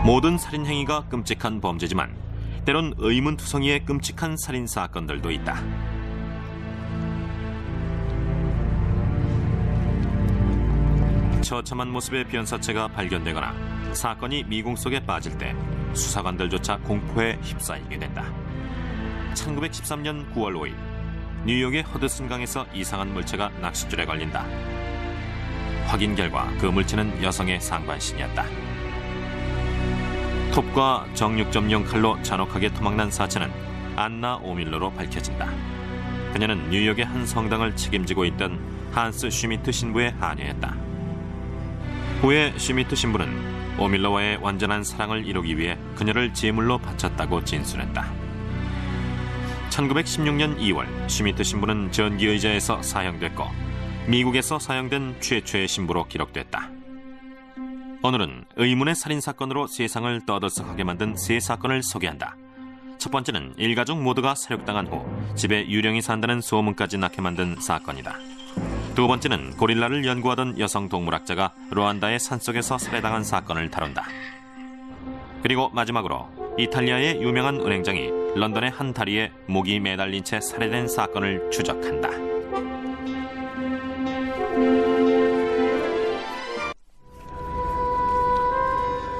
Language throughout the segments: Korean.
모든 살인 행위가 끔찍한 범죄지만 때론 의문투성이의 끔찍한 살인 사건들도 있다. 처참한 모습의 변사체가 발견되거나 사건이 미궁 속에 빠질 때 수사관들조차 공포에 휩싸이게 된다. 1913년 9월 5일 뉴욕의 허드슨강에서 이상한 물체가 낚싯줄에 걸린다. 확인 결과 그 물체는 여성의 상반신이었다. 톱과 정육점용 칼로 잔혹하게 토막난 사체는 안나 오밀러로 밝혀진다. 그녀는 뉴욕의 한 성당을 책임지고 있던 한스 슈미트 신부의 하녀였다. 후에 슈미트 신부는 오밀러와의 완전한 사랑을 이루기 위해 그녀를 제물로 바쳤다고 진술했다. 1916년 2월 슈미트 신부는 전기의자에서 사형됐고 미국에서 사형된 최초의 신부로 기록됐다. 오늘은 의문의 살인사건으로 세상을 떠들썩하게 만든 세 사건을 소개한다. 첫 번째는 일가족 모두가 사륙당한 후 집에 유령이 산다는 소문까지 낳게 만든 사건이다. 두 번째는 고릴라를 연구하던 여성 동물학자가 루안다의 산속에서 살해당한 사건을 다룬다. 그리고 마지막으로 이탈리아의 유명한 은행장이 런던의 한 다리에 목이 매달린 채 살해된 사건을 추적한다.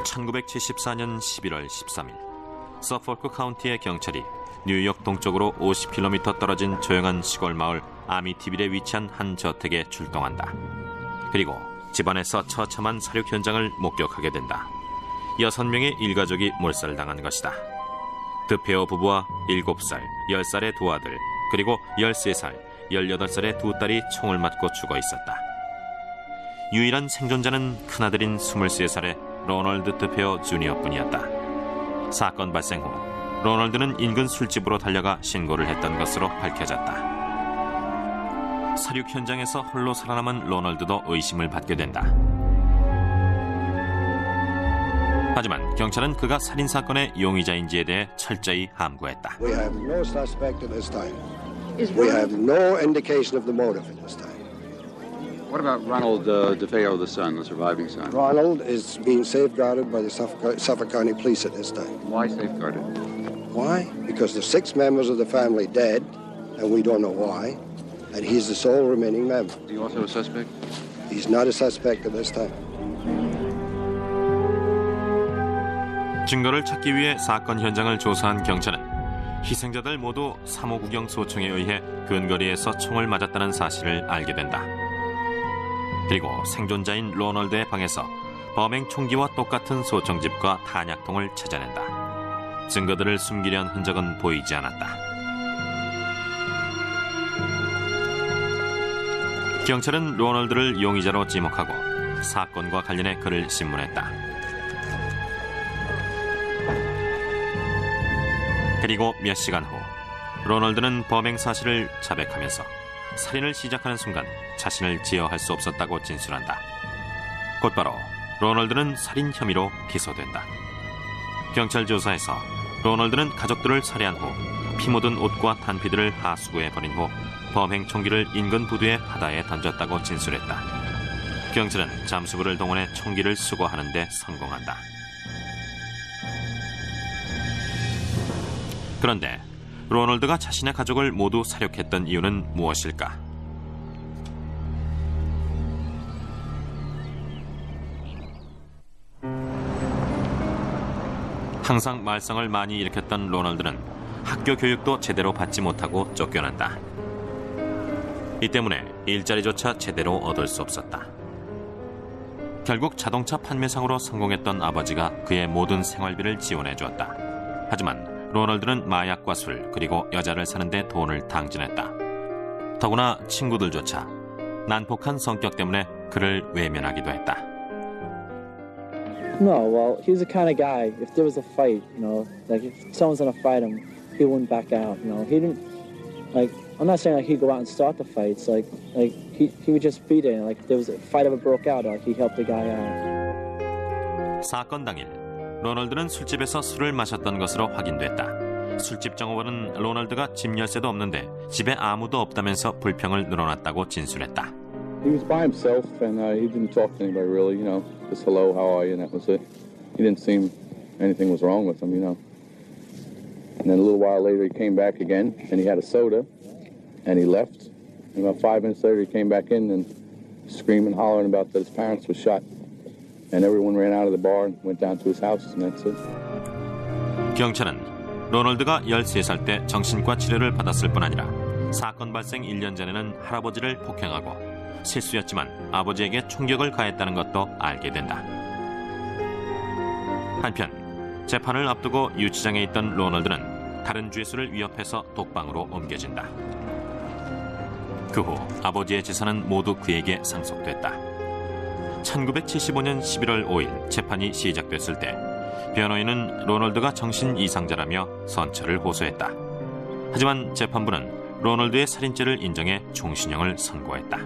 (1974년 11월 13일) 서포크 카운티의 경찰이 뉴욕 동쪽으로 50km 떨어진 조용한 시골 마을 아미티빌에 위치한 한 저택에 출동한다. 그리고 집안에서 처참한 살육 현장을 목격하게 된다. 6명의 일가족이 몰살을 당한 것이다. 드페어 부부와 7살, 10살의 두 아들, 그리고 13살, 18살의 두 딸이 총을 맞고 죽어 있었다. 유일한 생존자는 큰아들인 23살의 로널드 드페어 주니어뿐이었다. 사건 발생 후 로널드는 인근 술집으로 달려가 신고를 했던 것으로 밝혀졌다. 살육 현장에서 홀로 살아남은 로널드도 의심을 받게 된다. 하지만 경찰은 그가 살인사건의 용의자인지에 대해 철저히 함구했다. We have no suspect at this time. We have no indication of the motive at this time. What about Ronald DeFeo, the son, the surviving son? Ronald is being safeguarded by the Suffolk County Police at this time. Why safeguarded? Why? Because there's 6 members of the family dead, and we don't know why, and he's the sole remaining member. Is he also a suspect? He's not a suspect at this time. 증거를 찾기 위해 사건 현장을 조사한 경찰은 희생자들 모두 3호 구경 소총에 의해 근거리에서 총을 맞았다는 사실을 알게 된다. 그리고 생존자인 로널드의 방에서 범행 총기와 똑같은 소총집과 탄약통을 찾아낸다. 증거들을 숨기려는 흔적은 보이지 않았다. 경찰은 로널드를 용의자로 지목하고 사건과 관련해 글을 신문했다. 그리고 몇 시간 후 로널드는 범행 사실을 자백하면서 살인을 시작하는 순간 자신을 제어할 수 없었다고 진술한다. 곧바로 로널드는 살인 혐의로 기소된다. 경찰 조사에서 로널드는 가족들을 살해한 후 피 묻은 옷과 탄피들을 하수구에 버린 후 범행 총기를 인근 부두의 바다에 던졌다고 진술했다. 경찰은 잠수부를 동원해 총기를 수거하는 데 성공한다. 그런데 로널드가 자신의 가족을 모두 살육했던 이유는 무엇일까? 항상 말썽을 많이 일으켰던 로널드는 학교 교육도 제대로 받지 못하고 쫓겨난다. 이 때문에 일자리조차 제대로 얻을 수 없었다. 결국 자동차 판매상으로 성공했던 아버지가 그의 모든 생활비를 지원해 주었다. 하지만 로널드는 마약과 술 그리고 여자를 사는데 돈을 당진했다. 더구나 친구들조차 난폭한 성격 때문에 그를 외면하기도 했다. No, well, he was the kind of guy. If there was a fight, like if someone's gonna fight him, he wouldn't back out. He didn't like. I'm not saying like he'd go out and start the fights. Like he would just be there. Like if there was a fight ever broke out, like he helped the guy out. 사건 당일 로널드는 술집에서 술을 마셨던 것으로 확인됐다. 술집 정호원은 로널드가 집 열쇠도 없는데 집에 아무도 없다면서 불평을 늘어놨다고 진술했다. He was by himself and he didn't talk to anybody really, just hello, how are you, and that was it. He didn't seem anything was wrong with him, you know. And then a little while later, he came back again, and he had a soda, and he left. And about 5 minutes later, he came back in and screaming, hollering about that his parents were shot. And everyone ran out of the bar and went down to his house, and that's it. 경찰은 로널드가 13살 때 정신과 치료를 받았을 뿐 아니라 사건 발생 1년 전에는 할아버지를 폭행하고 실수였지만 아버지에게 총격을 가했다는 것도 알게 된다. 한편 재판을 앞두고 유치장에 있던 로널드는 다른 죄수를 위협해서 독방으로 옮겨진다. 그 후 아버지의 재산은 모두 그에게 상속됐다. 1975년 11월 5일 재판이 시작됐을 때 변호인은 로널드가 정신 이상자라며 선처를 호소했다. 하지만 재판부는 로널드의 살인죄를 인정해 종신형을 선고했다.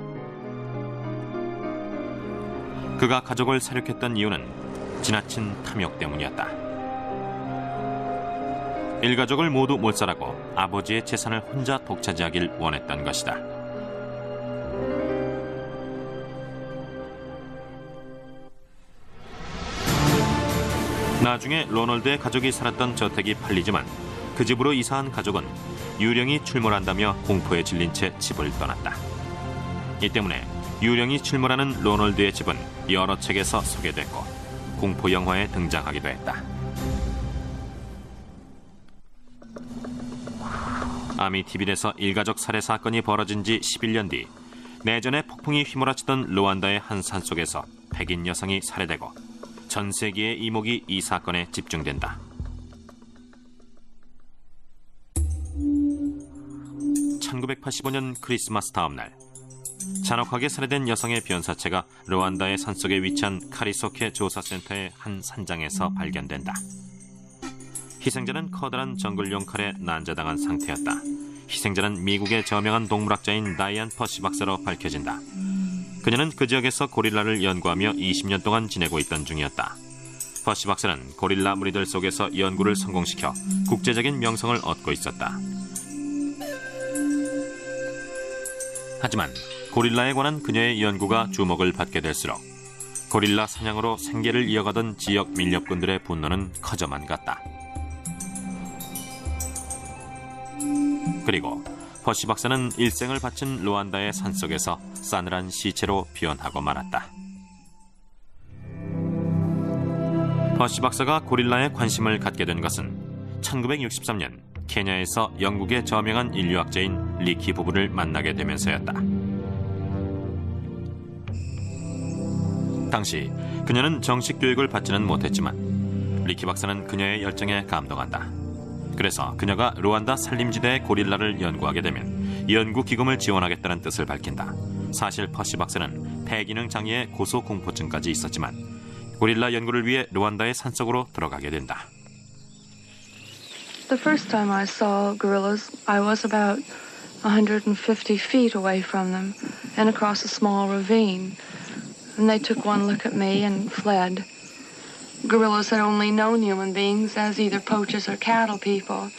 그가 가족을 사륙했던 이유는 지나친 탐욕 때문이었다. 일가족을 모두 몰살하고 아버지의 재산을 혼자 독차지하길 원했던 것이다. 나중에 로널드의 가족이 살았던 저택이 팔리지만 그 집으로 이사한 가족은 유령이 출몰한다며 공포에 질린 채 집을 떠났다. 이 때문에 유령이 출몰하는 로널드의 집은 여러 책에서 소개됐고 공포 영화에 등장하기도 했다. 아미티빌에서 일가족 살해 사건이 벌어진 지 11년 뒤 내전에 폭풍이 휘몰아치던 루안다의 한 산속에서 백인 여성이 살해되고 전 세계의 이목이 이 사건에 집중된다. 1985년 크리스마스 다음 날 잔혹하게 살해된 여성의 변사체가 루안다의 산속에 위치한 카리소케 조사센터의 한 산장에서 발견된다. 희생자는 커다란 정글용 칼에 난자당한 상태였다. 희생자는 미국의 저명한 동물학자인 다이안 퍼시 박사로 밝혀진다. 그녀는 그 지역에서 고릴라를 연구하며 20년 동안 지내고 있던 중이었다. 퍼시 박사는 고릴라 무리들 속에서 연구를 성공시켜 국제적인 명성을 얻고 있었다. 하지만 고릴라에 관한 그녀의 연구가 주목을 받게 될수록 고릴라 사냥으로 생계를 이어가던 지역 밀렵꾼들의 분노는 커져만 갔다. 그리고 퍼시 박사는 일생을 바친 루안다의 산속에서 싸늘한 시체로 변하고 말았다. 퍼시 박사가 고릴라에 관심을 갖게 된 것은 1963년 케냐에서 영국의 저명한 인류학자인 리키 부부를 만나게 되면서였다. 당시 그녀는 정식 교육을 받지는 못했지만 리키 박사는 그녀의 열정에 감동한다. 그래서 그녀가 루안다 산림지대의 고릴라를 연구하게 되면 연구 기금을 지원하겠다는 뜻을 밝힌다. 사실 퍼시 박사는 폐기능 장애의 고소공포증까지 있었지만 고릴라 연구를 위해 루안다의 산속으로 들어가게 된다. The first time I saw gorillas, I was about 150 feet away from them and across a small ravine. And they took one look at me and fled. Gorillas had only known human beings as either poachers or cattle people,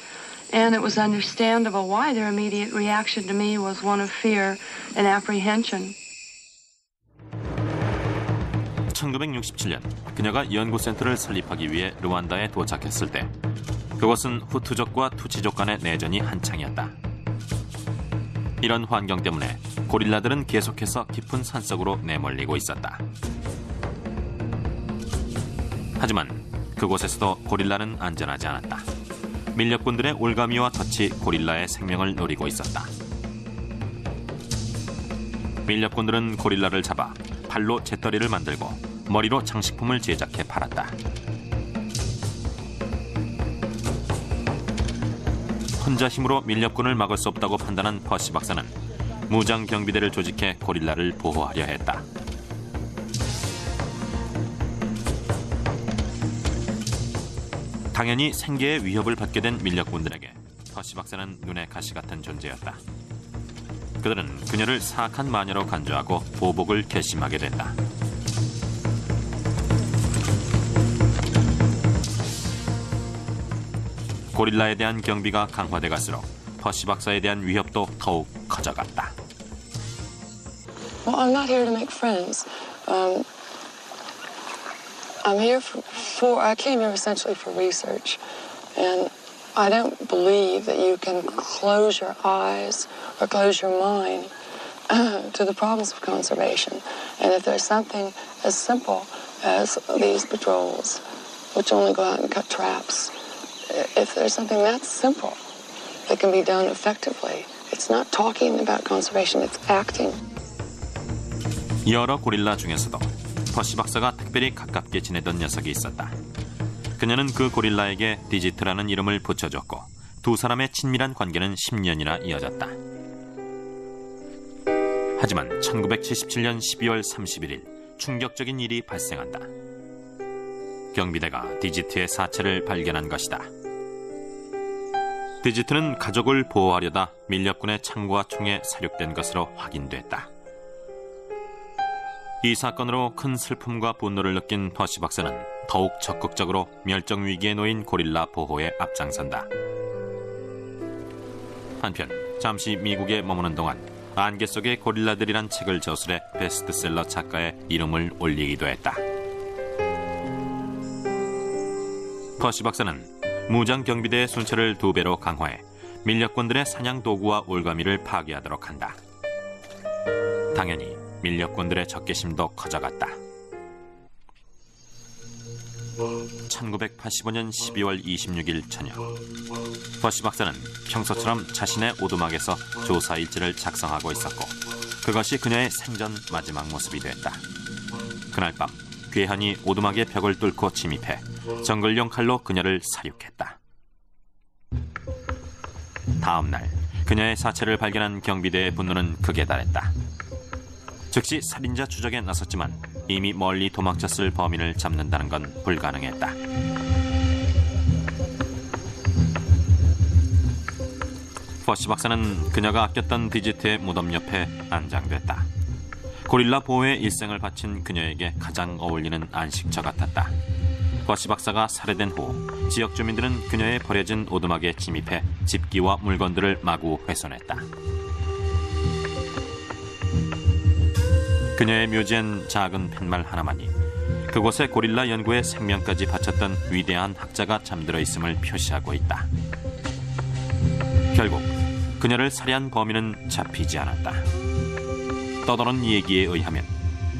and it was understandable why their immediate reaction to me was one of fear and apprehension. 1967년 그녀가 연구센터를 설립하기 위해 루안다에 도착했을 때 그곳은 후투족과 투치족 간의 내전이 한창이었다. 이런 환경 때문에 고릴라들은 계속해서 깊은 산속으로 내몰리고 있었다. 하지만 그곳에서도 고릴라는 안전하지 않았다. 밀렵꾼들의 올가미와 덫이 고릴라의 생명을 노리고 있었다. 밀렵꾼들은 고릴라를 잡아 발로 재떨이를 만들고 머리로 장식품을 제작해 팔았다. 혼자 힘으로 밀렵꾼을 막을 수 없다고 판단한 퍼시 박사는 무장 경비대를 조직해 고릴라를 보호하려 했다. 당연히 생계의 위협을 받게 된 밀렵꾼들에게 퍼시 박사는 눈의 가시 같은 존재였다. 그들은 그녀를 사악한 마녀로 간주하고 보복을 결심하게 된다. 고릴라에 대한 경비가 강화돼 갈수록 퍼시 박사에 대한 위협도 더욱 커져갔다. Well, I'm not here to make friends. I'm here I came here essentially for research. And I don't believe that you can close your eyes or close your mind to the problems of conservation. And if there's something as simple as these patrols, which only go out and cut traps, if there's something that simple that can be done effectively, it's not talking about conservation, it's acting. 여러 고릴라 중에서도 퍼시 박사가 특별히 가깝게 지내던 녀석이 있었다. 그녀는 그 고릴라에게 디지트라는 이름을 붙여줬고 두 사람의 친밀한 관계는 10년이나 이어졌다. 하지만 1977년 12월 31일 충격적인 일이 발생한다. 경비대가 디지트의 사체를 발견한 것이다. 디지트는 가족을 보호하려다 밀렵군의 창과 총에 사륙된 것으로 확인됐다. 이 사건으로 큰 슬픔과 분노를 느낀 퍼시 박사는 더욱 적극적으로 멸종 위기에 놓인 고릴라 보호에 앞장선다. 한편 잠시 미국에 머무는 동안 안개 속의 고릴라들이란 책을 저술해 베스트셀러 작가의 이름을 올리기도 했다. 퍼시 박사는 무장 경비대의 순찰을 2배로 강화해 밀렵꾼들의 사냥 도구와 올가미를 파괴하도록 한다. 당연히 밀렵꾼들의 적개심도 커져갔다. 1985년 12월 26일 저녁, 퍼시 박사는 평소처럼 자신의 오두막에서 조사 일지를 작성하고 있었고 그것이 그녀의 생전 마지막 모습이 됐다. 그날 밤 괴한이 오두막의 벽을 뚫고 침입해 정글용 칼로 그녀를 사륙했다. 다음 날 그녀의 사체를 발견한 경비대의 분노는 극에 달했다. 즉시 살인자 추적에 나섰지만 이미 멀리 도망쳤을 범인을 잡는다는 건 불가능했다. 퍼시 박사는 그녀가 아꼈던 디지트의 무덤 옆에 안장됐다. 고릴라 보호에 일생을 바친 그녀에게 가장 어울리는 안식처 같았다. 퍼시 박사가 살해된 후 지역 주민들은 그녀의 버려진 오두막에 침입해 집기와 물건들을 마구 훼손했다. 그녀의 묘지엔 작은 팻말 하나만이 그곳에 고릴라 연구에 생명까지 바쳤던 위대한 학자가 잠들어 있음을 표시하고 있다. 결국 그녀를 살해한 범인은 잡히지 않았다. 떠도는 얘기에 의하면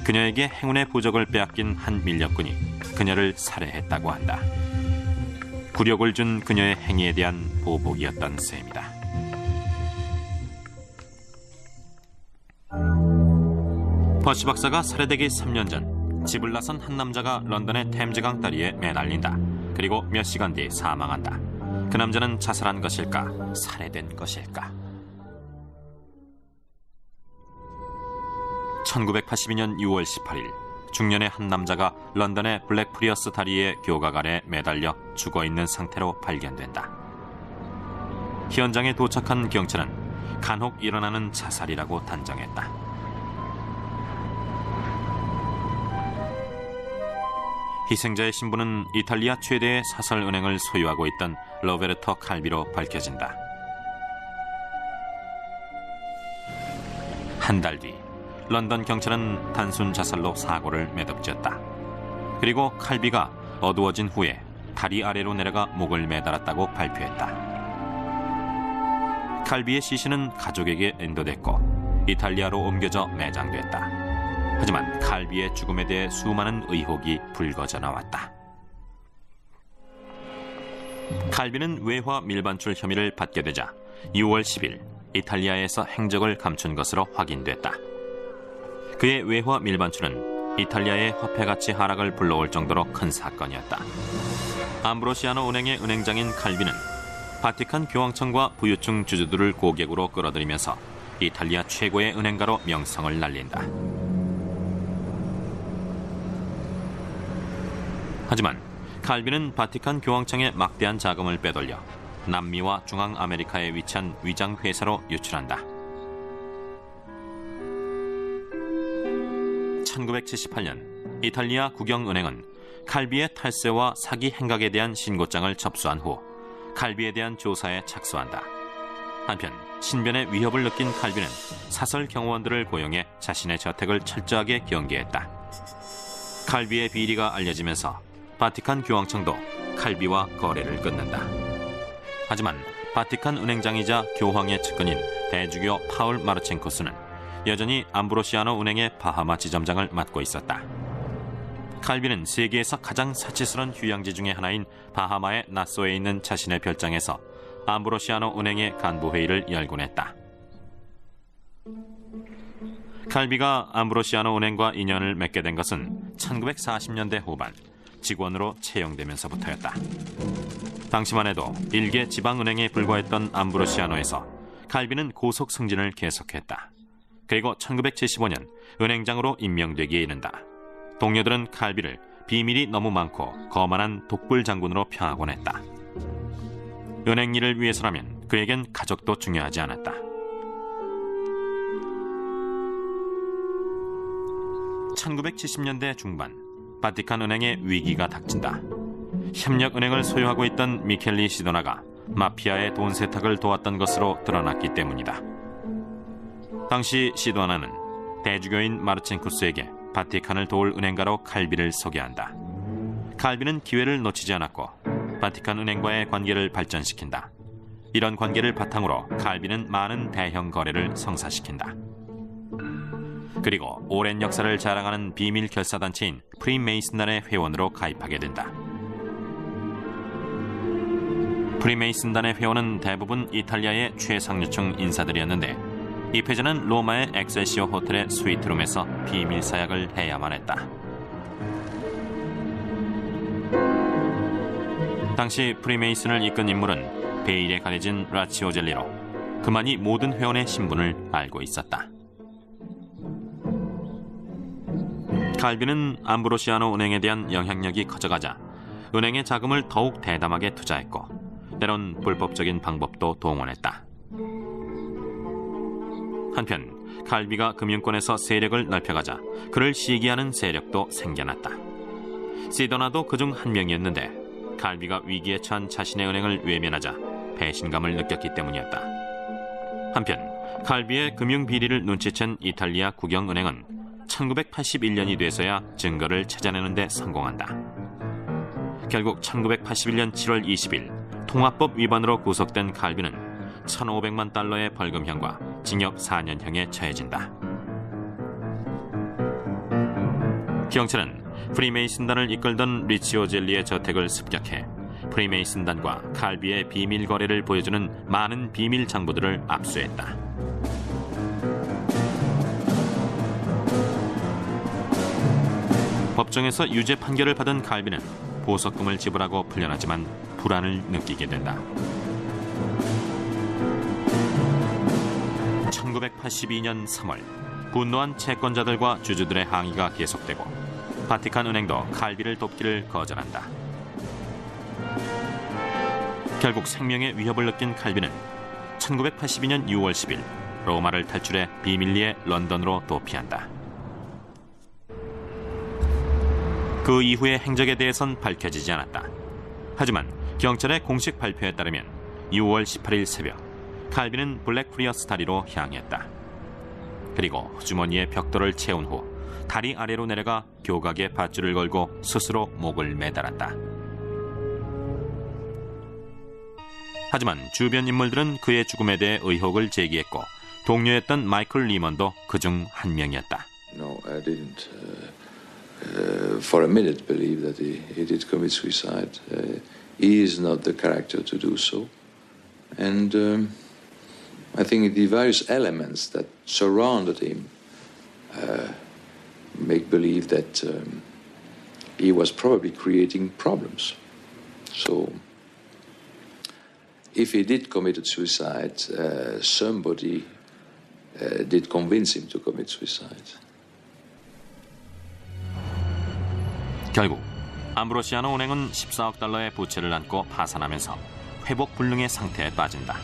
그녀에게 행운의 부적을 빼앗긴 한 밀렵꾼이 그녀를 살해했다고 한다. 굴욕을 준 그녀의 행위에 대한 보복이었던 셈이다. 퍼시 박사가 살해되기 3년 전 집을 나선 한 남자가 런던의 템즈강 다리에 매달린다. 그리고 몇 시간 뒤에 사망한다. 그 남자는 자살한 것일까? 살해된 것일까? 1982년 6월 18일 중년의 한 남자가 런던의 블랙프리어스 다리의 교각 아래 매달려 죽어있는 상태로 발견된다. 현장에 도착한 경찰은 간혹 일어나는 자살이라고 단정했다. 희생자의 신분은 이탈리아 최대의 사설은행을 소유하고 있던 로베르토 칼비로 밝혀진다. 한 달 뒤 런던 경찰은 단순 자살로 사고를 매듭지었다. 그리고 칼비가 어두워진 후에 다리 아래로 내려가 목을 매달았다고 발표했다. 칼비의 시신은 가족에게 인도됐고 이탈리아로 옮겨져 매장됐다. 하지만 칼비의 죽음에 대해 수많은 의혹이 불거져 나왔다. 칼비는 외화 밀반출 혐의를 받게 되자 6월 10일 이탈리아에서 행적을 감춘 것으로 확인됐다. 그의 외화 밀반출은 이탈리아의 화폐 가치 하락을 불러올 정도로 큰 사건이었다. 암브로시아노 은행의 은행장인 칼비는 바티칸 교황청과 부유층 주주들을 고객으로 끌어들이면서 이탈리아 최고의 은행가로 명성을 날린다. 하지만 칼비는 바티칸 교황청의 막대한 자금을 빼돌려 남미와 중앙아메리카에 위치한 위장 회사로 유출한다. 1978년 이탈리아 국영은행은 칼비의 탈세와 사기 행각에 대한 신고장을 접수한 후 칼비에 대한 조사에 착수한다. 한편 신변의 위협을 느낀 칼비는 사설 경호원들을 고용해 자신의 저택을 철저하게 경계했다. 칼비의 비리가 알려지면서 바티칸 교황청도 칼비와 거래를 끊는다. 하지만 바티칸 은행장이자 교황의 측근인 대주교 파울 마르첸코스는 여전히 암브로시아노 은행의 바하마 지점장을 맡고 있었다. 칼비는 세계에서 가장 사치스러운 휴양지 중의 하나인 바하마의 나소에 있는 자신의 별장에서 암브로시아노 은행의 간부회의를 열곤 했다. 칼비가 암브로시아노 은행과 인연을 맺게 된 것은 1940년대 후반 직원으로 채용되면서부터였다. 당시만 해도 일개 지방은행에 불과했던 암브로시아노에서 칼비는 고속 승진을 계속했다. 그리고 1975년 은행장으로 임명되기에 이른다. 동료들은 칼비를 비밀이 너무 많고 거만한 독불 장군으로 평하곤 했다. 은행 일을 위해서라면 그에겐 가족도 중요하지 않았다. 1970년대 중반 바티칸 은행의 위기가 닥친다. 협력은행을 소유하고 있던 미켈리 시도나가 마피아의 돈 세탁을 도왔던 것으로 드러났기 때문이다. 당시 시도나는 대주교인 마르첸쿠스에게 바티칸을 도울 은행가로 칼비를 소개한다. 칼비는 기회를 놓치지 않았고 바티칸 은행과의 관계를 발전시킨다. 이런 관계를 바탕으로 칼비는 많은 대형 거래를 성사시킨다. 그리고 오랜 역사를 자랑하는 비밀 결사단체인 프리메이슨단의 회원으로 가입하게 된다. 프리메이슨단의 회원은 대부분 이탈리아의 최상류층 인사들이었는데 이 패자는 로마의 엑셀시오 호텔의 스위트룸에서 비밀 사약을 해야만 했다. 당시 프리메이슨을 이끈 인물은 베일에 가려진 라치오 젤리로 그만이 모든 회원의 신분을 알고 있었다. 칼비는 암브로시아노 은행에 대한 영향력이 커져가자 은행의 자금을 더욱 대담하게 투자했고 때론 불법적인 방법도 동원했다. 한편 칼비가 금융권에서 세력을 넓혀가자 그를 시기하는 세력도 생겨났다. 시도나도 그중 한 명이었는데 칼비가 위기에 처한 자신의 은행을 외면하자 배신감을 느꼈기 때문이었다. 한편 칼비의 금융 비리를 눈치챈 이탈리아 국영은행은 1981년이 돼서야 증거를 찾아내는 데 성공한다. 결국 1981년 7월 20일 통화법 위반으로 구속된 칼비는 1,500만 달러의 벌금형과 징역 4년형에 처해진다. 경찰은 프리메이슨단을 이끌던 리치오 젤리의 저택을 습격해 프리메이슨단과 칼비의 비밀 거래를 보여주는 많은 비밀 장부들을 압수했다. 법정에서 유죄 판결을 받은 칼비는 보석금을 지불하고 풀려나지만 불안을 느끼게 된다. 1982년 3월 분노한 채권자들과 주주들의 항의가 계속되고 바티칸 은행도 칼비를 돕기를 거절한다. 결국 생명의 위협을 느낀 칼비는 1982년 6월 10일 로마를 탈출해 비밀리에 런던으로 도피한다. 그 이후의 행적에 대해선 밝혀지지 않았다. 하지만 경찰의 공식 발표에 따르면 6월 18일 새벽 칼비는 블랙프리어스 다리로 향했다. 그리고 주머니에 벽돌을 채운 후 다리 아래로 내려가 교각에 밧줄을 걸고 스스로 목을 매달았다. 하지만 주변 인물들은 그의 죽음에 대해 의혹을 제기했고 동료였던 마이클 리먼도 그중 한 명이었다. No, I didn't for a minute believe that he did commit suicide. He is not the character to do so. And I think the various elements that surrounded him make believe that he was probably creating problems. So if he did commit suicide, somebody did convince him to commit suicide. 결국 암브로시아노 은행은 14억 달러의 부채를 안고 파산하면서 회복 불능의 상태에 빠진다.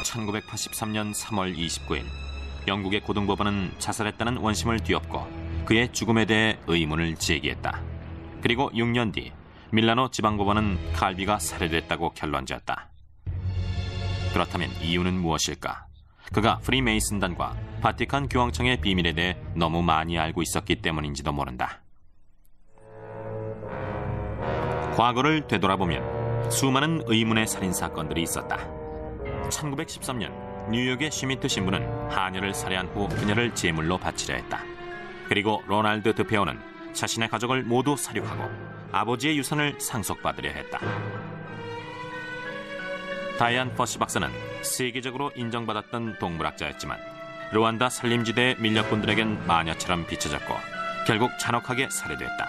(1983년 3월 29일) 영국의 고등법원은 자살했다는 원심을 뒤엎고 그의 죽음에 대해 의문을 제기했다. 그리고 6년 뒤 밀라노 지방법원은 칼비가 살해됐다고 결론지었다. 그렇다면 이유는 무엇일까? 그가 프리메이슨단과 바티칸 교황청의 비밀에 대해 너무 많이 알고 있었기 때문인지도 모른다. 과거를 되돌아보면 수많은 의문의 살인사건들이 있었다. 1913년 뉴욕의 슈미트 신부는 하녀를 살해한 후 그녀를 제물로 바치려 했다. 그리고 로날드 드페오는 자신의 가족을 모두 살육하고 아버지의 유산을 상속받으려 했다. 다이안 퍼시 박사는 세계적으로 인정받았던 동물학자였지만 루안다 산림지대의 밀렵꾼들에겐 마녀처럼 비춰졌고 결국 잔혹하게 살해됐다.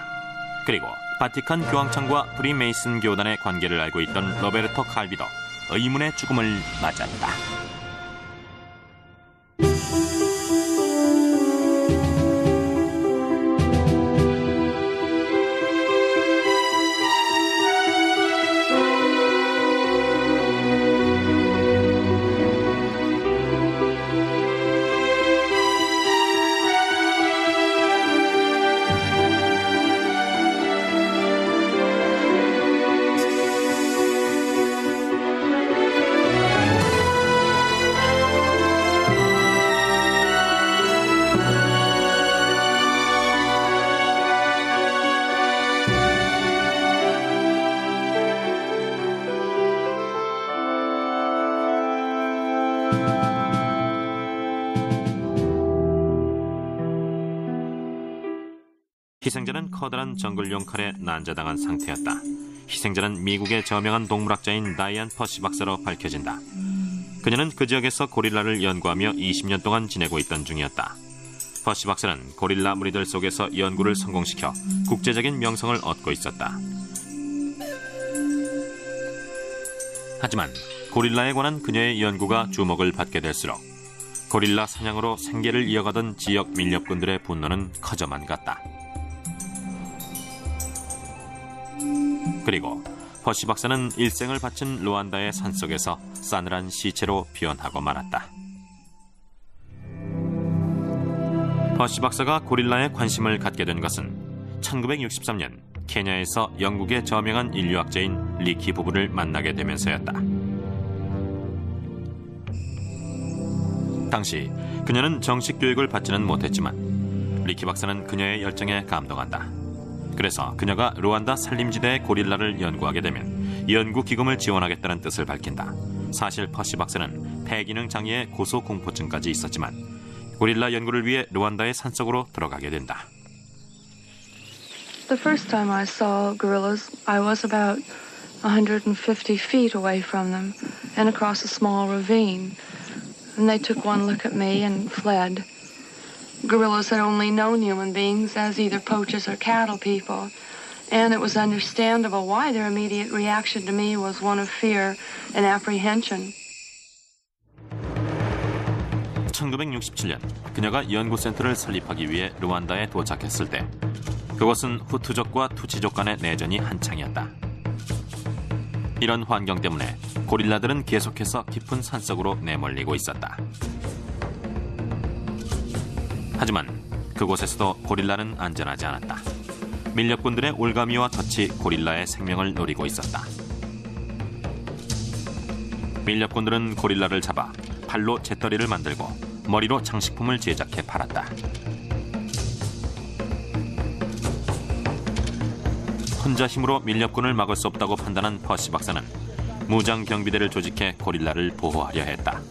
그리고 바티칸 교황청과 프리메이슨 교단의 관계를 알고 있던 로베르토 칼비도 의문의 죽음을 맞았다. 희생자는 커다란 정글용 칼에 난자당한 상태였다. 희생자는 미국의 저명한 동물학자인 다이안 퍼시 박사로 밝혀진다. 그녀는 그 지역에서 고릴라를 연구하며 20년 동안 지내고 있던 중이었다. 퍼시 박사는 고릴라 무리들 속에서 연구를 성공시켜 국제적인 명성을 얻고 있었다. 하지만 고릴라에 관한 그녀의 연구가 주목을 받게 될수록 고릴라 사냥으로 생계를 이어가던 지역 밀렵꾼들의 분노는 커져만 갔다. 그리고 퍼시 박사는 일생을 바친 루안다의 산속에서 싸늘한 시체로 피어나고 말았다. 퍼시 박사가 고릴라에 관심을 갖게 된 것은 1963년 케냐에서 영국의 저명한 인류학자인 리키 부부를 만나게 되면서였다. 당시 그녀는 정식 교육을 받지는 못했지만 리키 박사는 그녀의 열정에 감동한다. 그래서 그녀가 루안다 산림지대의 고릴라를 연구하게 되면 연구 기금을 지원하겠다는 뜻을 밝힌다. 사실 퍼시 박사는 폐기능 장애의 고소공포증까지 있었지만 고릴라 연구를 위해 루안다의 산속으로 들어가게 된다. The first time I saw gorillas, I was about 150 feet away from them and across a small ravine. And they took one look at me and fled. Gorillas had only known human beings as either poachers or cattle people, and it was understandable why their immediate reaction to me was one of fear and apprehension. 1967년 그녀가 연구센터를 설립하기 위해 루안다에 도착했을 때 그곳은 후투족과 투치족 간의 내전이 한창이었다. 이런 환경 때문에 고릴라들은 계속해서 깊은 산속으로 내몰리고 있었다. 하지만 그곳에서도 고릴라는 안전하지 않았다. 밀렵꾼들의 올가미와 덫이 고릴라의 생명을 노리고 있었다. 밀렵꾼들은 고릴라를 잡아 팔로 재떨이를 만들고 머리로 장식품을 제작해 팔았다. 혼자 힘으로 밀렵꾼을 막을 수 없다고 판단한 퍼시 박사는 무장 경비대를 조직해 고릴라를 보호하려 했다.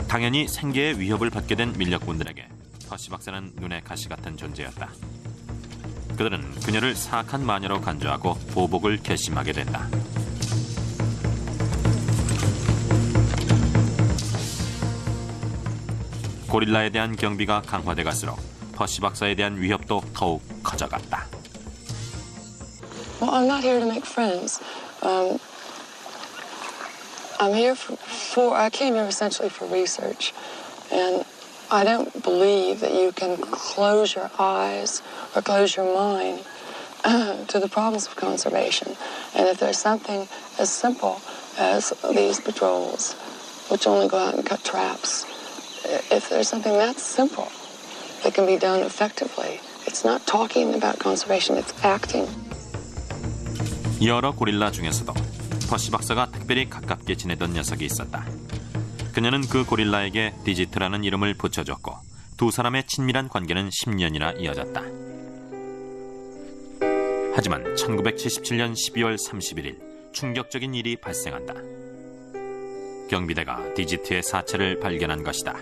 당연히 생계의 위협을 받게 된 밀렵꾼들에게 퍼시 박사는 눈의 가시 같은 존재였다. 그들은 그녀를 사악한 마녀로 간주하고 보복을 결심하게 된다. 고릴라에 대한 경비가 강화돼 갈수록 퍼시 박사에 대한 위협도 더욱 커져갔다. Well, I'm not here to make friends. I'm here I came here essentially for research, and I don't believe that you can close your eyes or close your mind to the problems of conservation. And if there's something as simple as these patrols, which only go out and cut traps, if there's something that simple that can be done effectively, it's not talking about conservation, it's acting. 여러 고릴라 중에서도 퍼시 박사가 특별히 가깝게 지내던 녀석이 있었다. 그녀는 그 고릴라에게 디지트라는 이름을 붙여줬고 두 사람의 친밀한 관계는 10년이나 이어졌다. 하지만 1977년 12월 31일 충격적인 일이 발생한다. 경비대가 디지트의 사체를 발견한 것이다.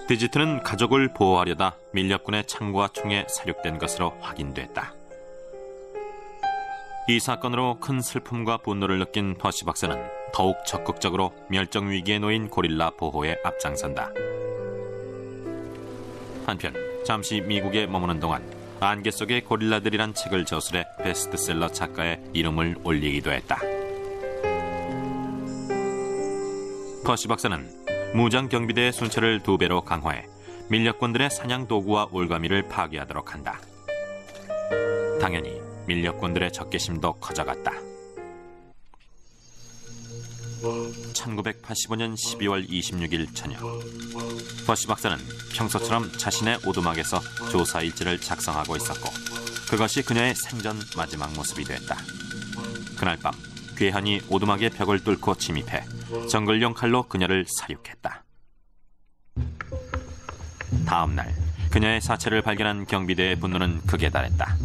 디지트는 가족을 보호하려다 밀렵군의 창과 총에 사륙된 것으로 확인됐다. 이 사건으로 큰 슬픔과 분노를 느낀 퍼시 박사는 더욱 적극적으로 멸종 위기에 놓인 고릴라 보호에 앞장선다. 한편 잠시 미국에 머무는 동안 안개 속의 고릴라들이란 책을 저술해 베스트셀러 작가의 이름을 올리기도 했다. 퍼시 박사는 무장 경비대의 순찰을 2배로 강화해 밀렵꾼들의 사냥 도구와 올가미를 파괴하도록 한다. 당연히 밀렵꾼들의 적개심도 커져갔다. 1985년 12월 26일 저녁, 퍼시 박사는 평소처럼 자신의 오두막에서 조사 일지를 작성하고 있었고 그것이 그녀의 생전 마지막 모습이 됐다. 그날 밤 괴한이 오두막의 벽을 뚫고 침입해 정글용 칼로 그녀를 사육했다. 다음 날 그녀의 사체를 발견한 경비대의 분노는 극에 달했다.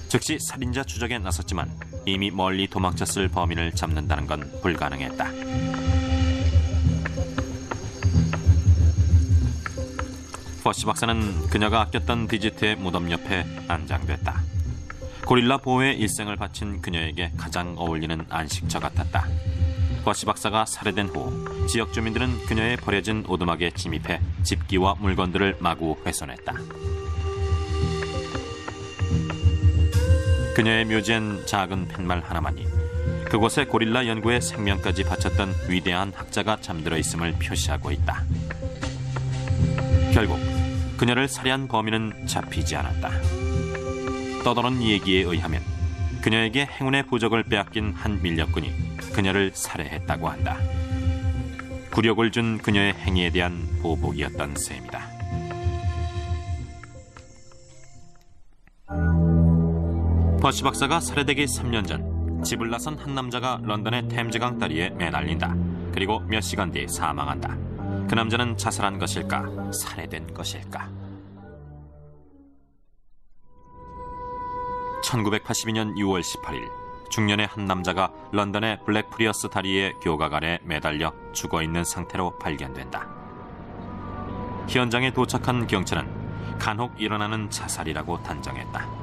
즉시 살인자 추적에 나섰지만 이미 멀리 도망쳤을 범인을 잡는다는 건 불가능했다. 퍼시 박사는 그녀가 아꼈던 디지트의 무덤 옆에 안장됐다. 고릴라 보호에 일생을 바친 그녀에게 가장 어울리는 안식처 같았다. 퍼시 박사가 살해된 후 지역 주민들은 그녀의 버려진 오두막에 침입해 집기와 물건들을 마구 훼손했다. 그녀의 묘지엔 작은 팻말 하나만이 그곳에 고릴라 연구에 생명까지 바쳤던 위대한 학자가 잠들어 있음을 표시하고 있다. 결국 그녀를 살해한 범인은 잡히지 않았다. 떠도는 얘기에 의하면 그녀에게 행운의 부적을 빼앗긴 한 밀렵꾼이 그녀를 살해했다고 한다. 굴욕을 준 그녀의 행위에 대한 보복이었던 셈이다. 퍼시 박사가 살해되기 3년 전 집을 나선 한 남자가 런던의 템즈강 다리에 매달린다. 그리고 몇 시간 뒤 사망한다. 그 남자는 자살한 것일까? 살해된 것일까? 1982년 6월 18일 중년의 한 남자가 런던의 블랙프리어스 다리의 교각 아래 매달려 죽어있는 상태로 발견된다. 현장에 도착한 경찰은 간혹 일어나는 자살이라고 단정했다.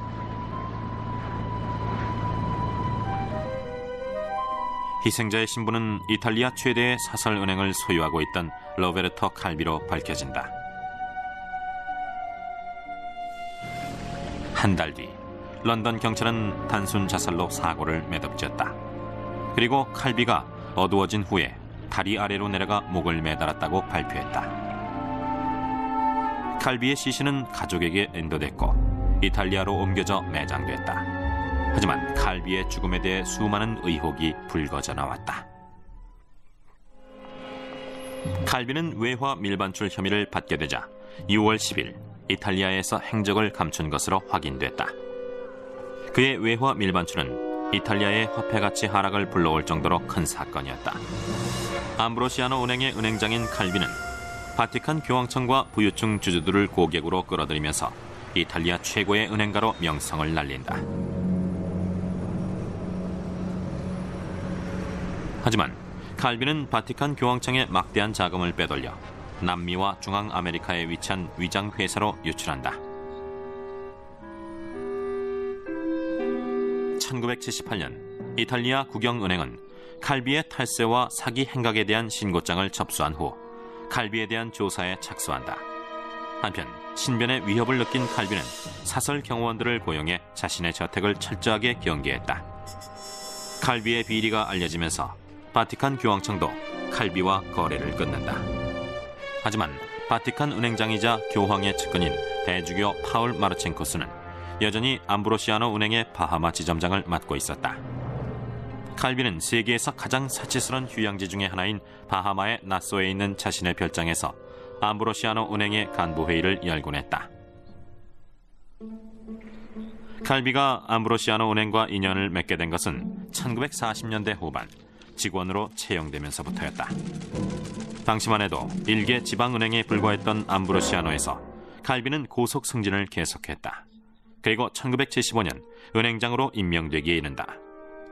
희생자의 신분은 이탈리아 최대의 사설은행을 소유하고 있던 로베르토 칼비로 밝혀진다. 한 달 뒤 런던 경찰은 단순 자살로 사고를 매듭지었다. 그리고 칼비가 어두워진 후에 다리 아래로 내려가 목을 매달았다고 발표했다. 칼비의 시신은 가족에게 인도됐고 이탈리아로 옮겨져 매장됐다. 하지만 칼비의 죽음에 대해 수많은 의혹이 불거져 나왔다. 칼비는 외화 밀반출 혐의를 받게 되자 6월 10일 이탈리아에서 행적을 감춘 것으로 확인됐다. 그의 외화 밀반출은 이탈리아의 화폐 가치 하락을 불러올 정도로 큰 사건이었다. 암브로시아노 은행의 은행장인 칼비는 바티칸 교황청과 부유층 주주들을 고객으로 끌어들이면서 이탈리아 최고의 은행가로 명성을 날린다. 하지만 칼비는 바티칸 교황청의 막대한 자금을 빼돌려 남미와 중앙아메리카에 위치한 위장 회사로 유출한다. 1978년 이탈리아 국영은행은 칼비의 탈세와 사기 행각에 대한 신고장을 접수한 후 칼비에 대한 조사에 착수한다. 한편 신변의 위협을 느낀 칼비는 사설 경호원들을 고용해 자신의 저택을 철저하게 경계했다. 칼비의 비리가 알려지면서 바티칸 교황청도 칼비와 거래를 끊는다. 하지만 바티칸 은행장이자 교황의 측근인 대주교 파울 마르첸코스는 여전히 암브로시아노 은행의 바하마 지점장을 맡고 있었다. 칼비는 세계에서 가장 사치스러운 휴양지 중의 하나인 바하마의 나소에 있는 자신의 별장에서 암브로시아노 은행의 간부회의를 열곤 했다. 칼비가 암브로시아노 은행과 인연을 맺게 된 것은 1940년대 후반 직원으로 채용되면서부터였다. 당시만 해도 일개 지방은행에 불과했던 암브로시아노에서 칼비는 고속 승진을 계속했다. 그리고 1975년 은행장으로 임명되기에 이른다.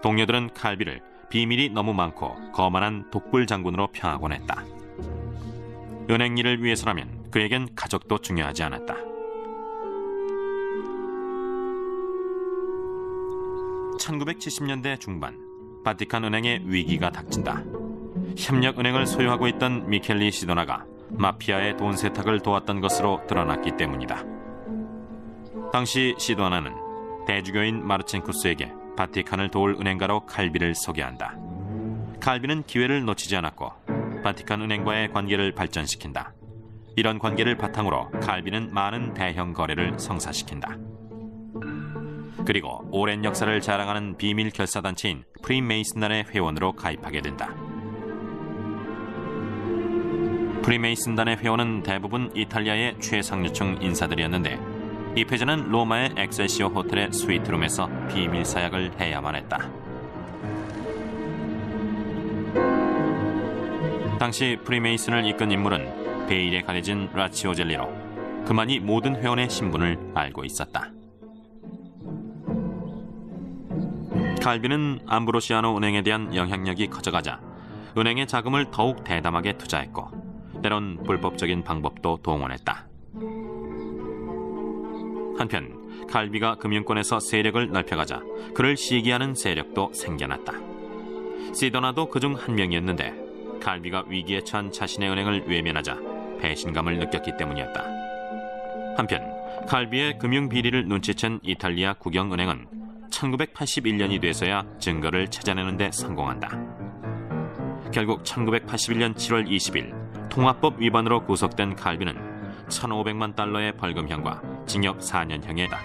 동료들은 칼비를 비밀이 너무 많고 거만한 독불 장군으로 평하곤 했다. 은행 일을 위해서라면 그에겐 가족도 중요하지 않았다. 1970년대 중반 바티칸 은행의 위기가 닥친다. 협력은행을 소유하고 있던 미켈리 시도나가 마피아의 돈 세탁을 도왔던 것으로 드러났기 때문이다. 당시 시도나는 대주교인 마르첸쿠스에게 바티칸을 도울 은행가로 칼비를 소개한다. 칼비는 기회를 놓치지 않았고 바티칸 은행과의 관계를 발전시킨다. 이런 관계를 바탕으로 칼비는 많은 대형 거래를 성사시킨다. 그리고 오랜 역사를 자랑하는 비밀 결사단체인 프리메이슨단의 회원으로 가입하게 된다. 프리메이슨단의 회원은 대부분 이탈리아의 최상류층 인사들이었는데 이 패자는 로마의 엑셀시오 호텔의 스위트룸에서 비밀 사약을 해야만 했다. 당시 프리메이슨을 이끈 인물은 베일에 가려진 라치오 젤리로 그만이 모든 회원의 신분을 알고 있었다. 칼비는 암브로시아노 은행에 대한 영향력이 커져가자 은행의 자금을 더욱 대담하게 투자했고 때론 불법적인 방법도 동원했다. 한편 칼비가 금융권에서 세력을 넓혀가자 그를 시기하는 세력도 생겨났다. 시도나도 그중 한 명이었는데 칼비가 위기에 처한 자신의 은행을 외면하자 배신감을 느꼈기 때문이었다. 한편 칼비의 금융 비리를 눈치챈 이탈리아 국영은행은 1981년이 돼서야 증거를 찾아내는 데 성공한다. 결국 1981년 7월 20일 통화법 위반으로 구속된 칼비는 1,500만 달러의 벌금형과 징역 4년형이다.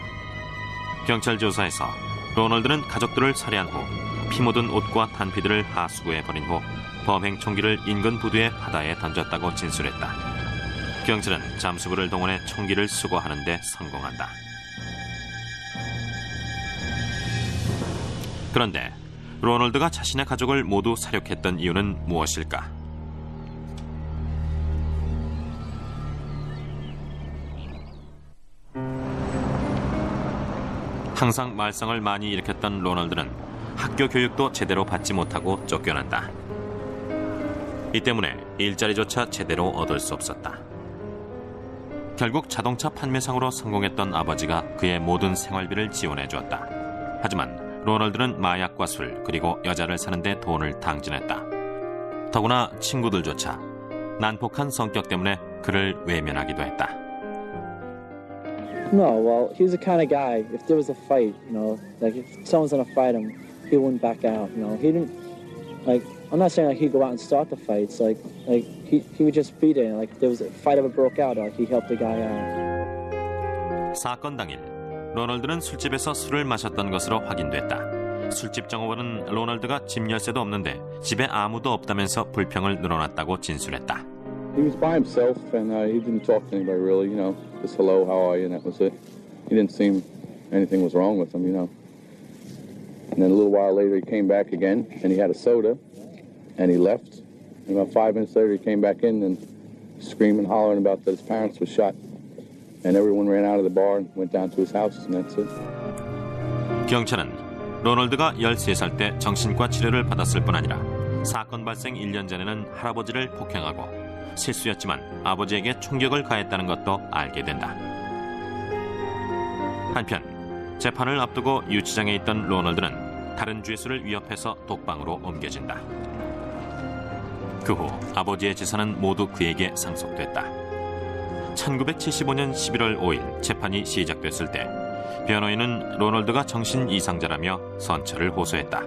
경찰 조사에서 로널드는 가족들을 살해한 후 피 묻은 옷과 탄피들을 하수구에 버린 후 범행 총기를 인근 부두의 바다에 던졌다고 진술했다. 경찰은 잠수부를 동원해 총기를 수거하는 데 성공한다. 그런데 로널드가 자신의 가족을 모두 살육했던 이유는 무엇일까? 항상 말썽을 많이 일으켰던 로널드는 학교 교육도 제대로 받지 못하고 쫓겨난다. 이 때문에 일자리조차 제대로 얻을 수 없었다. 결국 자동차 판매상으로 성공했던 아버지가 그의 모든 생활비를 지원해 주었다. 하지만 로널드는 마약과 술 그리고 여자를 사는데 돈을 탕진했다. 더구나 친구들조차 난폭한 성격 때문에 그를 외면하기도 했다. No, well, he was the kind of guy, if there was a fight, like if someone's gonna fight him, he wouldn't back out, he didn't, I'm not saying he'd go out and start the fights, he would just be there, if there was a fight ever broke out, he helped the guy out. 사건 당일, 로널드는 술집에서 술을 마셨던 것으로 확인됐다. 술집 정호원은 로널드가 집 열쇠도 없는데 집에 아무도 없다면서 불평을 늘어놨다고 진술했다. He was by himself and he didn't talk to anybody really, just hello, how are you, and that was it. He didn't seem anything was wrong with him, And then a little while later he came back again and he had a soda and he left. And about 5 minutes later he came back in and screaming, hollering about that his parents were shot. And everyone ran out of the bar and went down to his house and that's it. 경찰은 로널드가 13살 때 정신과 치료를 받았을 뿐 아니라 사건 발생 1년 전에는 할아버지를 폭행하고 실수였지만 아버지에게 총격을 가했다는 것도 알게 된다. 한편 재판을 앞두고 유치장에 있던 로널드는 다른 죄수를 위협해서 독방으로 옮겨진다. 그 후 아버지의 재산은 모두 그에게 상속됐다. 1975년 11월 5일 재판이 시작됐을 때 변호인은 로널드가 정신 이상자라며 선처를 호소했다.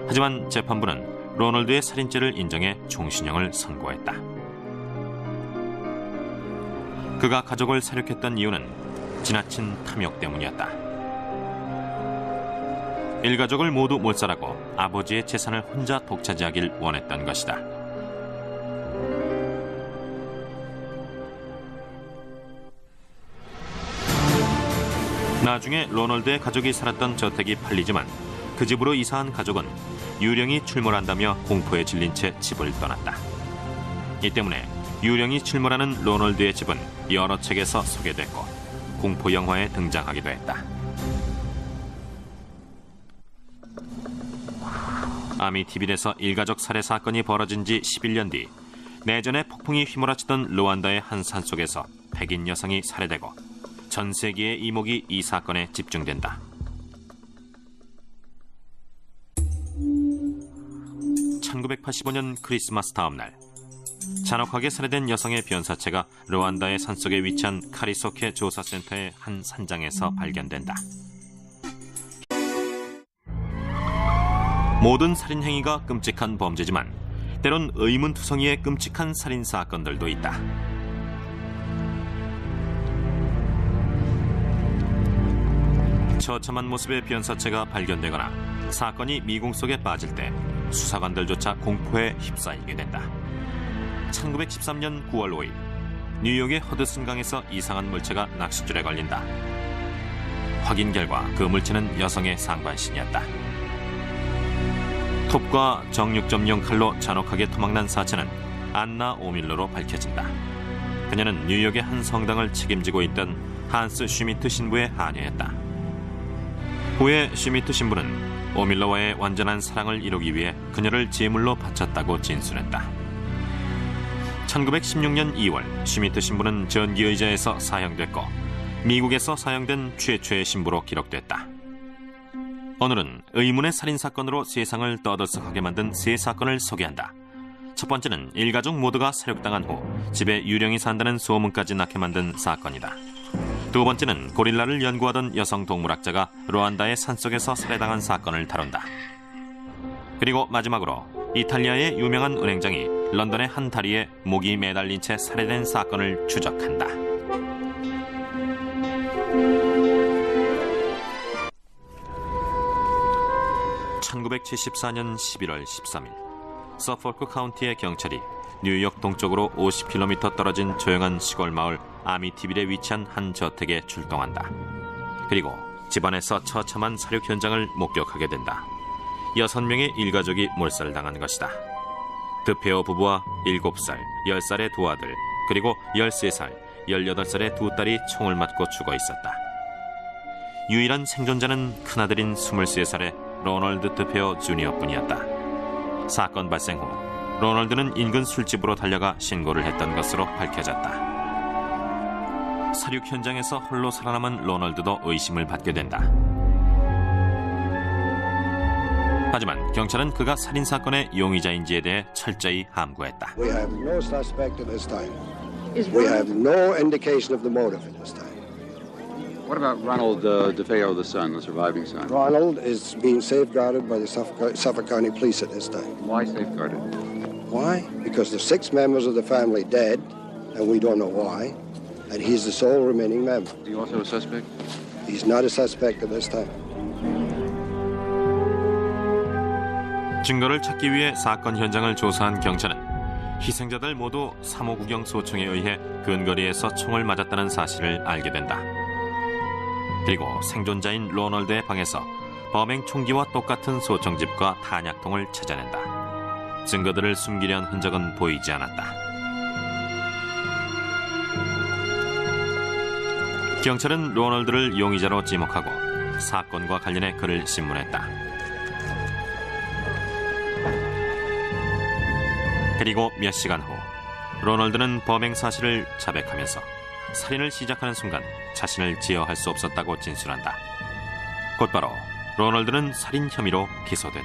하지만 재판부는 로널드의 살인죄를 인정해 종신형을 선고했다. 그가 가족을 살육했던 이유는 지나친 탐욕 때문이었다. 일가족을 모두 몰살하고 아버지의 재산을 혼자 독차지하길 원했던 것이다. 나중에 로널드의 가족이 살았던 저택이 팔리지만 그 집으로 이사한 가족은 유령이 출몰한다며 공포에 질린 채 집을 떠났다. 이 때문에 유령이 출몰하는 로널드의 집은 여러 책에서 소개됐고 공포 영화에 등장하기도 했다. 아미티빌에서 일가족 살해 사건이 벌어진 지 11년 뒤 내전에 폭풍이 휘몰아치던 루안다의 한 산속에서 백인 여성이 살해되고 전 세계의 이목이 이 사건에 집중된다. 1985년 크리스마스 다음 날 잔혹하게 살해된 여성의 변사체가 루안다의 산속에 위치한 카리소케 조사센터의 한 산장에서 발견된다. 모든 살인 행위가 끔찍한 범죄지만 때론 의문투성이의 끔찍한 살인 사건들도 있다. 처참한 모습의 변사체가 발견되거나 사건이 미궁 속에 빠질 때 수사관들조차 공포에 휩싸이게 된다. 1913년 9월 5일 뉴욕의 허드슨강에서 이상한 물체가 낚싯줄에 걸린다. 확인 결과 그 물체는 여성의 상반신이었다. 톱과 정육점용 칼로 잔혹하게 토막난 사체는 안나 오밀러로 밝혀진다. 그녀는 뉴욕의 한 성당을 책임지고 있던 한스 슈미트 신부의 하녀였다. 후에 슈미트 신부는 오밀러와의 완전한 사랑을 이루기 위해 그녀를 제물로 바쳤다고 진술했다. 1916년 2월 슈미트 신부는 전기의자에서 사형됐고 미국에서 사형된 최초의 신부로 기록됐다. 오늘은 의문의 살인사건으로 세상을 떠들썩하게 만든 세 사건을 소개한다. 첫 번째는 일가족 모두가 사륙당한 후 집에 유령이 산다는 소문까지 낳게 만든 사건이다. 두 번째는 고릴라를 연구하던 여성 동물학자가 루안다의 산속에서 살해당한 사건을 다룬다. 그리고 마지막으로 이탈리아의 유명한 은행장이 런던의 한 다리에 목이 매달린 채 살해된 사건을 추적한다. (1974년 11월 13일) 서포크 카운티의 경찰이 뉴욕 동쪽으로 50km 떨어진 조용한 시골 마을 아미티빌에 위치한 한 저택에 출동한다. 그리고 집안에서 처참한 살육 현장을 목격하게 된다. 6명의 일가족이 몰살당한 것이다. 드페어 부부와 7살, 10살의 두 아들, 그리고 13살, 18살의 두 딸이 총을 맞고 죽어 있었다. 유일한 생존자는 큰아들인 23살의 로널드 드페어 주니어뿐이었다. 사건 발생 후 로널드는 인근 술집으로 달려가 신고를 했던 것으로 밝혀졌다. 살육 현장에서 홀로 살아남은 로널드도 의심을 받게 된다. 하지만 경찰은 그가 살인사건의 용의자인지에 대해 철저히 함구했다. We have no suspect at this time. We have no indication of the motive at this time. What about Ronald DeFeo, the son, the surviving son? Ronald is being safeguarded by the Suffolk County Police at this time. Why safeguarded? Why? Because there's 6 members of the family dead, and we don't know why, and he's the sole remaining member. Is he also a suspect? He's not a suspect at this time. 증거를 찾기 위해 사건 현장을 조사한 경찰은 희생자들 모두 사모구경 소총에 의해 근거리에서 총을 맞았다는 사실을 알게 된다. 그리고 생존자인 로널드의 방에서 범행 총기와 똑같은 소총집과 탄약통을 찾아낸다. 증거들을 숨기려는 흔적은 보이지 않았다. 경찰은 로널드를 용의자로 지목하고 사건과 관련해 글을 신문했다. 그리고 몇 시간 후 로널드는 범행 사실을 자백하면서 살인을 시작하는 순간 자신을 제어할 수 없었다고 진술한다. 곧바로 로널드는 살인 혐의로 기소된다.